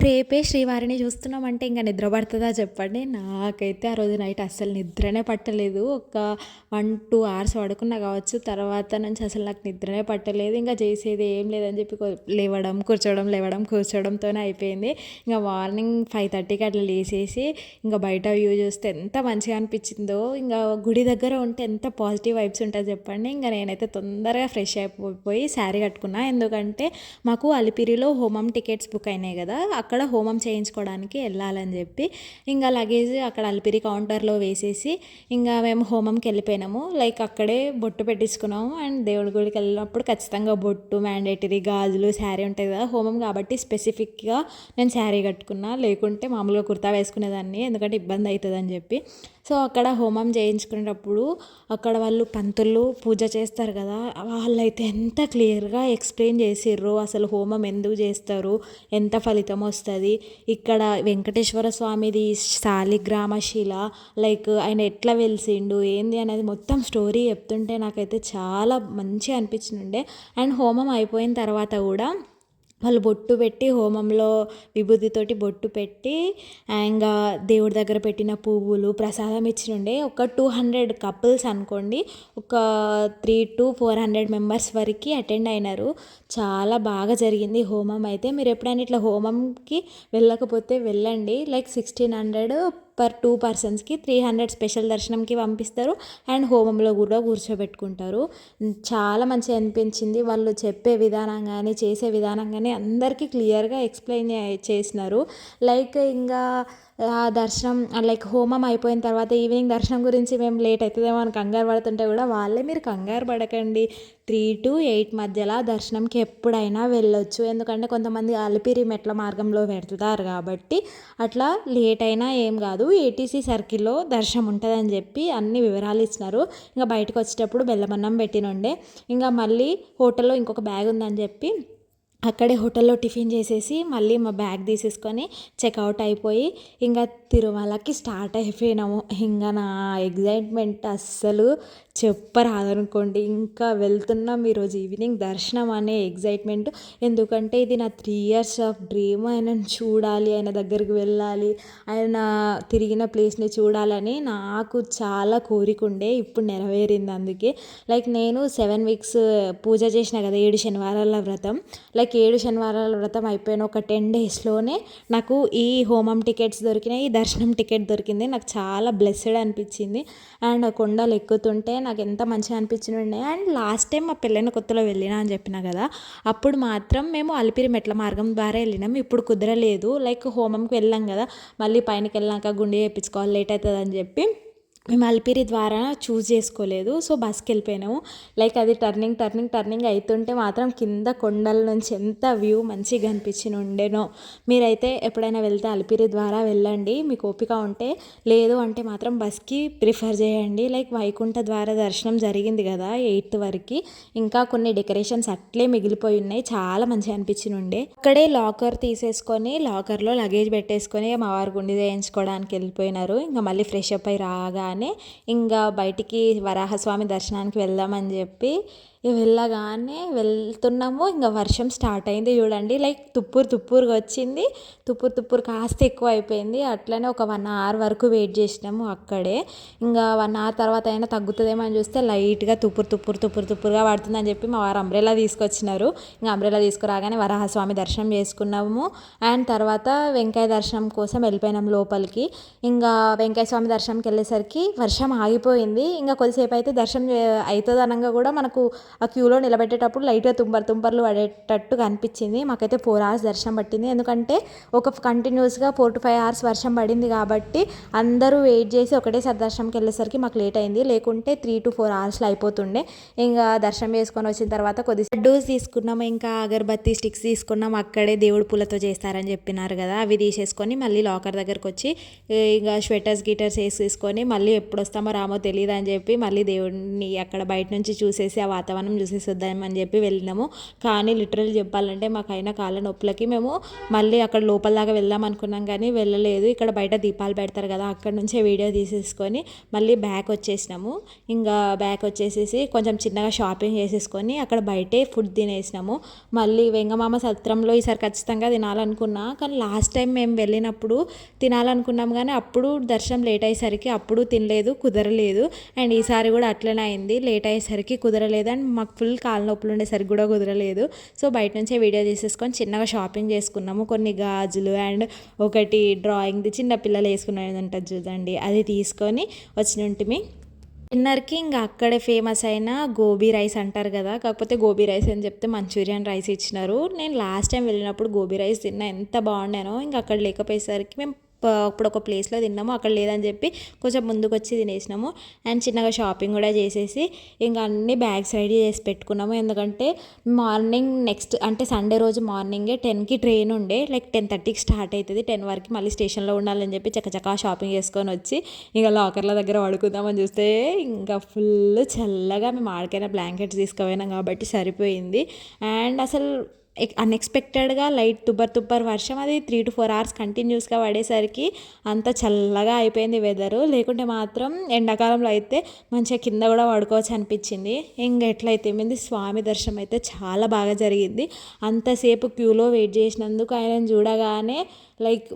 రేపే శ్రీవారిని చూస్తున్నామంటే ఇంక నిద్ర పడుతుందా చెప్పండి. నాకైతే ఆ రోజు నైట్ అస్సలు నిద్రనే పట్టలేదు. ఒక 1, 2 అవర్స్ పడుకున్నా కావచ్చు. తర్వాత నుంచి అసలు నాకు నిద్రనే పట్టలేదు. ఇంకా చేసేది ఏం లేదని చెప్పి లేవడం, కూర్చోవడం, లేవడం, కూర్చోవడంతోనే అయిపోయింది. ఇంకా మార్నింగ్ 5:30కి అట్లా లేసేసి ఇంకా బయట వ్యూ చూస్తే ఎంత మంచిగా అనిపించిందో. ఇంకా గుడి దగ్గర ఉంటే ఎంత పాజిటివ్ వైబ్స్ ఉంటుంది చెప్పండి. ఇంకా నేనైతే తొందరగా ఫ్రెష్ అయిపోయి శారీ కట్టుకున్నా. ఎందుకంటే మాకు అలిపిరిలో హోమం టికెట్స్ బుక్ అయినాయి కదా, అక్కడ హోమం చేయించుకోవడానికి వెళ్ళాలని చెప్పి ఇంకా లగేజ్ అక్కడ అలిపిరి కౌంటర్లో వేసేసి ఇంకా మేము హోమంకి వెళ్ళిపోయినాము. లైక్ అక్కడే బొట్టు పెట్టించుకున్నాము. అండ్ దేవుడి గుడికి వెళ్ళినప్పుడు ఖచ్చితంగా బొట్టు మ్యాండేటరీ, గాజులు, శారీ ఉంటుంది కదా హోమం కాబట్టి స్పెసిఫిక్గా నేను శారీ కట్టుకున్నా. లేకుంటే మామూలుగా కుర్తా వేసుకునేదాన్ని, ఎందుకంటే ఇబ్బంది అవుతుంది అని చెప్పి. సో అక్కడ హోమం చేయించుకునేటప్పుడు అక్కడ వాళ్ళు పంతులు పూజ చేస్తారు కదా, వాళ్ళైతే ఎంత క్లియర్గా ఎక్స్ప్లెయిన్ చేసిర్రు అసలు హోమం ఎందుకు చేస్తారు, ఎంత ఫలితం వస్తుంది, ఇక్కడ వెంకటేశ్వర స్వామిది శాలిగ్రామ శిల, లైక్ ఆయన ఎట్లా వెలిసిండు ఏంది అనేది మొత్తం స్టోరీ చెప్తుంటే నాకైతే చాలా మంచిగా అనిపించిండే. అండ్ హోమం అయిపోయిన తర్వాత కూడా వాళ్ళు బొట్టు పెట్టి హోమంలో విభూతితోటి బొట్టు పెట్టి ఇంకా దేవుడి దగ్గర పెట్టిన పువ్వులు ప్రసాదం ఇచ్చినుండే. ఒక 200 కపుల్స్ అనుకోండి, ఒక 300 to 400 మెంబర్స్ వరకు అటెండ్ అయినారు. చాలా బాగా జరిగింది హోమం అయితే. మీరు ఎప్పుడైనా ఇట్లా హోమంకి వెళ్ళకపోతే వెళ్ళండి. లైక్ 1600 per 2 personsకి 300 స్పెషల్ దర్శనంకి పంపిస్తారు. అండ్ హోమంలో కూడా కూర్చోబెట్టుకుంటారు. చాలా మంచిగా అనిపించింది. వాళ్ళు చెప్పే విధానం కానీ చేసే విధానం కానీ అందరికీ క్లియర్గా ఎక్స్ప్లెయిన్ చేసినారు. లైక్ ఇంకా దర్శనం లైక్ హోమం అయిపోయిన తర్వాత ఈవినింగ్ దర్శనం గురించి మేము లేట్ అవుతుందేమో అని కంగారు పడుతుంటే కూడా వాళ్ళే మీరు కంగారు పడకండి, 3 to 8 మధ్యలో దర్శనంకి ఎప్పుడైనా వెళ్ళొచ్చు. ఎందుకంటే కొంతమంది అలిపిరి మెట్ల మార్గంలో పెడుతున్నారు కాబట్టి అట్లా లేట్ అయినా ఏం కాదు. ఏటీసీ సర్కిల్లో దర్శనం ఉంటుందని చెప్పి అన్ని వివరాలు ఇచ్చినారు. ఇంకా బయటకు వచ్చేటప్పుడు బెల్లమన్నం పెట్టినుండే. ఇంకా మళ్ళీ హోటల్లో ఇంకొక బ్యాగ్ ఉందని చెప్పి అక్కడే హోటల్లో టిఫిన్ చేసేసి మళ్ళీ మా బ్యాగ్ తీసేసుకొని చెక్అవుట్ అయిపోయి ఇంకా తిరుమలకి స్టార్ట్ అయిపోయినాము. ఇంకా నా ఎగ్జైట్మెంట్ అస్సలు చెప్పరాదనుకోండి. ఇంకా వెళ్తున్నాం ఈరోజు ఈవినింగ్ దర్శనం అనే ఎగ్జైట్మెంట్. ఎందుకంటే ఇది నా 3 years ఆఫ్ డ్రీమ్. ఆయనను చూడాలి, ఆయన దగ్గరికి వెళ్ళాలి, ఆయన తిరిగిన ప్లేస్ని చూడాలని నాకు చాలా కోరిక ఉండే. ఇప్పుడు నెరవేరింది. అందుకే లైక్ నేను 7 weeks పూజ చేసిన కదా, 7 శనివారాల వ్రతం. లైక్ 7 శనివారాల వ్రతం అయిపోయిన ఒక 10 daysలోనే నాకు ఈ హోమం టికెట్స్ దొరికినాయి, ఈ దర్శనం టికెట్ దొరికింది. నాకు చాలా బ్లెస్సెడ్ అనిపించింది. అండ్ కొండలు ఎక్కుతుంటే నాకు ఎంత మంచిగా అనిపించింది. అండ్ లాస్ట్ టైం మా పెళ్ళైన కొత్తలో వెళ్ళినా అని చెప్పిన కదా, అప్పుడు మాత్రం మేము అలిపిరి మెట్ల మార్గం ద్వారా వెళ్ళినాం. ఇప్పుడు కుదరలేదు. లైక్ హోమంకి వెళ్ళాం కదా, మళ్ళీ పైనకి వెళ్ళాక గుండె చేయించుకోవాలి, లేట్ అవుతుంది అని చెప్పి మేము అలిపిరి ద్వారా చూస్ చేసుకోలేదు. సో బస్కి వెళ్ళిపోయినాము. లైక్ అది టర్నింగ్ అవుతుంటే మాత్రం కింద కొండల నుంచి ఎంత వ్యూ మంచిగా అనిపించి ఉండేనో. మీరైతే ఎప్పుడైనా వెళ్తే అలిపిరి ద్వారా వెళ్ళండి మీకు ఓపిక ఉంటే. లేదు అంటే మాత్రం బస్కి ప్రిఫర్ చేయండి. లైక్ వైకుంఠ ద్వార దర్శనం జరిగింది కదా 8th వరకు, ఇంకా కొన్ని డెకరేషన్స్ అట్లే మిగిలిపోయి ఉన్నాయి. చాలా మంచిగా అనిపించి ఉండే. అక్కడే లాకర్ తీసేసుకొని లాకర్లో లగేజ్ పెట్టేసుకొని మా వారు గుండె చేయించుకోవడానికి వెళ్ళిపోయినారు. ఇంకా మళ్ళీ ఫ్రెష్ అప్ అయి రాగా ఇంకా బయటికి వరాహస్వామి దర్శనానికి వెళ్దామని చెప్పి వెళ్ళగానే వెళ్తున్నాము. ఇంకా వర్షం స్టార్ట్ అయింది చూడండి. లైక్ తుప్పురుగా వచ్చింది. తుప్పురు కాస్త ఎక్కువ అయిపోయింది. అట్లనే ఒక 1 hour వరకు వెయిట్ చేసినాము అక్కడే. ఇంకా 1 hour తర్వాత అయినా తగ్గుతుందేమో అని చూస్తే లైట్గా తుప్పురుగా పడుతుందని చెప్పి మా వారు అంబ్రెలా తీసుకొచ్చినారు. ఇంకా అంబ్రెలా తీసుకురాగానే వరాహస్వామి దర్శనం చేసుకున్నాము. అండ్ తర్వాత వెంకయ్య దర్శనం కోసం వెళ్ళిపోయినాం లోపలికి. ఇంకా వెంకయ్య స్వామి దర్శనంకి వెళ్ళేసరికి వర్షం ఆగిపోయింది. ఇంకా కొద్దిసేపు అయితే దర్శనం అవుతుంది అనగా కూడా మనకు ఆ క్యూలో నిలబెట్టేటప్పుడు లైట్గా తుంపర్లు పడేటట్టు కనిపించింది. మాకైతే 4 hours దర్శనం పట్టింది. ఎందుకంటే ఒక కంటిన్యూస్గా 4 to 5 hours వర్షం పడింది కాబట్టి అందరూ వెయిట్ చేసి ఒకటేసారి దర్శనంకి వెళ్ళేసరికి మాకు లేట్ అయింది. లేకుంటే 3 to 4 hours అయిపోతుండే. ఇంకా దర్శనం చేసుకొని వచ్చిన తర్వాత కొద్దిసేపు లడ్డూస్ తీసుకున్నాము, ఇంకా అగరబత్తి స్టిక్స్ తీసుకున్నాం. అక్కడే దేవుడు పూలతో చేస్తారని చెప్పినారు కదా, అవి తీసేసుకొని మళ్ళీ లాకర్ దగ్గరకు వచ్చి ఇంకా స్వెటర్స్ గీటర్స్ వేసేసుకొని మళ్ళీ ఎప్పుడు వస్తామో రామో తెలియదు అని చెప్పి మళ్ళీ దేవుడిని అక్కడ బయట నుంచి చూసేసి ఆ వాతావరణం చూసేసి వద్దామని చెప్పి వెళ్ళినాము. కానీ లిటరల్ చెప్పాలంటే మాకైనా కాళ్ళ నొప్పులకి మేము మళ్ళీ అక్కడ లోపల దాకా వెళ్దాం అనుకున్నాం కానీ వెళ్ళలేదు. ఇక్కడ బయట దీపాలు పెడతారు కదా, అక్కడ నుంచే వీడియో తీసేసుకొని మళ్ళీ బ్యాక్ వచ్చేసినాము. ఇంకా బ్యాక్ వచ్చేసేసి కొంచెం చిన్నగా షాపింగ్ చేసేసుకొని అక్కడ బయటే ఫుడ్ తినేసినాము. మళ్ళీ వెంగమామ సత్రంలో ఈసారి ఖచ్చితంగా తినాలనుకున్నా, కానీ లాస్ట్ టైం మేము వెళ్ళినప్పుడు తినాలనుకున్నాం కానీ అప్పుడు దర్శనం లేట్ అయ్యేసరికి అప్పుడు తినలేదు, కుదరలేదు. అండ్ ఈసారి కూడా అట్లనే అయింది, లేట్ అయ్యేసరికి కుదరలేదు. అండ్ మాకు ఫుల్ కాళ్ళ నొప్పులు ఉండేసరికి కూడా కుదరలేదు. సో బయట నుంచే వీడియో తీసేసుకొని చిన్నగా షాపింగ్ చేసుకున్నాము. కొన్ని గాజులు అండ్ ఒకటి డ్రాయింగ్ది చిన్న పిల్లలు వేసుకునేది ఉంటుంది చూడండి, అది తీసుకొని వచ్చినట్టుమి. డిన్నర్కి ఇంకా అక్కడే ఫేమస్ అయిన గోబీ రైస్ అంటారు కదా, కాకపోతే గోబీ రైస్ అని చెప్తే మంచూరియన్ రైస్ ఇచ్చినారు. నేను లాస్ట్ టైం వెళ్ళినప్పుడు గోబీ రైస్ తిన్నా, ఎంత బాగుండానో. ఇంకా అక్కడ లేకపోయేసరికి మేము ఇప్పుడు ఒక ప్లేస్లో తిన్నాము, అక్కడ లేదని చెప్పి కొంచెం ముందుకు వచ్చి తినేసినాము. అండ్ చిన్నగా షాపింగ్ కూడా చేసేసి ఇంకా అన్నీ బ్యాగ్స్ రెడీ చేసి పెట్టుకున్నాము. ఎందుకంటే మార్నింగ్ నెక్స్ట్ అంటే సండే రోజు మార్నింగే 10కి ట్రైన్ ఉండే, లైక్ 10:30కి స్టార్ట్ అవుతుంది. 10 వరకు మళ్ళీ స్టేషన్లో ఉండాలని చెప్పి చక్కచక్క షాపింగ్ చేసుకొని వచ్చి ఇంకా లాకర్ల దగ్గర పడుకుందామని చూస్తే ఇంకా ఫుల్ చల్లగా మేము ఆడికైనా బ్లాంకెట్స్ తీసుకుపోయినాం కాబట్టి సరిపోయింది. అండ్ అసలు అన్ఎక్స్పెక్టెడ్గా లైట్ తుబ్బర్ వర్షం అది 3 to 4 hours కంటిన్యూస్గా పడేసరికి అంత చల్లగా అయిపోయింది వెదరు. లేకుంటే మాత్రం ఎండాకాలంలో అయితే మంచిగా కింద కూడా పడుకోవచ్చు అనిపించింది. ఇంకా ఎట్లయితే ఏమైంది, స్వామి దర్శనం అయితే చాలా బాగా జరిగింది. అంతసేపు క్యూలో వెయిట్ చేసినందుకు ఆయనను చూడగానే లైక్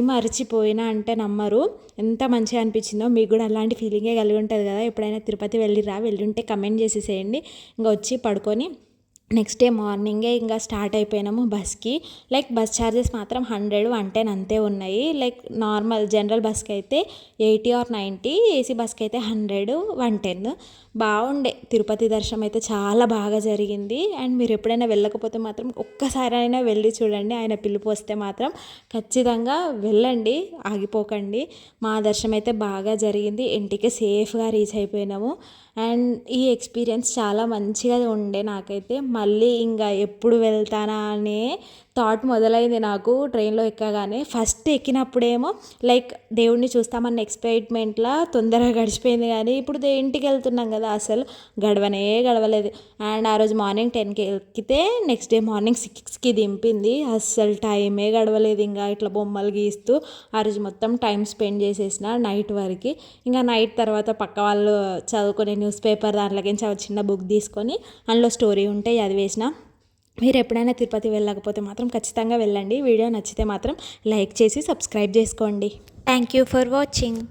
మరిచిపోయినా అంటే నమ్మరు, ఎంత మంచిగా అనిపించిందో. మీకు కూడా అలాంటి ఫీలింగే కలిగి ఉంటుంది కదా, ఎప్పుడైనా తిరుపతి వెళ్ళుంటే కమెంట్ చేసేసేయండి. ఇంకా వచ్చి పడుకొని నెక్స్ట్ డే మార్నింగే ఇంకా స్టార్ట్ అయిపోయినాము బస్కి. లైక్ బస్ ఛార్జెస్ మాత్రం 100, 110 అంతే ఉన్నాయి. లైక్ నార్మల్ జనరల్ బస్కి అయితే 80 or 90, ఏసీ బస్కి అయితే 100, 110. బాగుండే తిరుపతి దర్శనం అయితే చాలా బాగా జరిగింది. అండ్ మీరు ఎప్పుడైనా వెళ్ళకపోతే మాత్రం ఒక్కసారైనా వెళ్ళి చూడండి, ఆయన పిలుపు వస్తే మాత్రం ఖచ్చితంగా వెళ్ళండి, ఆగిపోకండి. మా దర్శనం అయితే బాగా జరిగింది, ఇంటికి సేఫ్గా రీచ్ అయిపోయినాము. అండ్ ఈ ఎక్స్పీరియన్స్ చాలా మంచిగా ఉండే నాకైతే. మళ్ళీ ఇంకా ఎప్పుడు వెళ్తానా అనే థాట్ మొదలైంది నాకు ట్రైన్లో ఎక్కగానే. ఫస్ట్ ఎక్కినప్పుడేమో లైక్ దేవుడిని చూస్తామన్న ఎక్సైట్మెంట్లా తొందరగా గడిచిపోయింది, కానీ ఇప్పుడు ఇంటికి వెళ్తున్నాం కదా అసలు గడవలేదు. అండ్ ఆ రోజు మార్నింగ్ 10కి ఎక్కితే నెక్స్ట్ డే మార్నింగ్ 6కి దింపింది. అస్సలు టైమే గడవలేదు. ఇంకా ఇట్లా బొమ్మలు గీస్తూ ఆ రోజు మొత్తం టైం స్పెండ్ చేసేసిన నైట్ వరకు. ఇంకా నైట్ తర్వాత పక్క వాళ్ళు చదువుకునే న్యూస్ పేపర్ దాంట్లోకి చిన్న బుక్ తీసుకొని అందులో స్టోరీ ఉంటే చదివేసిన. మీరు ఎప్పుడైనా తిరుపతి వెళ్ళకపోతే మాత్రం ఖచ్చితంగా వెళ్ళండి. వీడియో నచ్చితే మాత్రం లైక్ చేసి సబ్స్క్రైబ్ చేసుకోండి. Thank you for watching.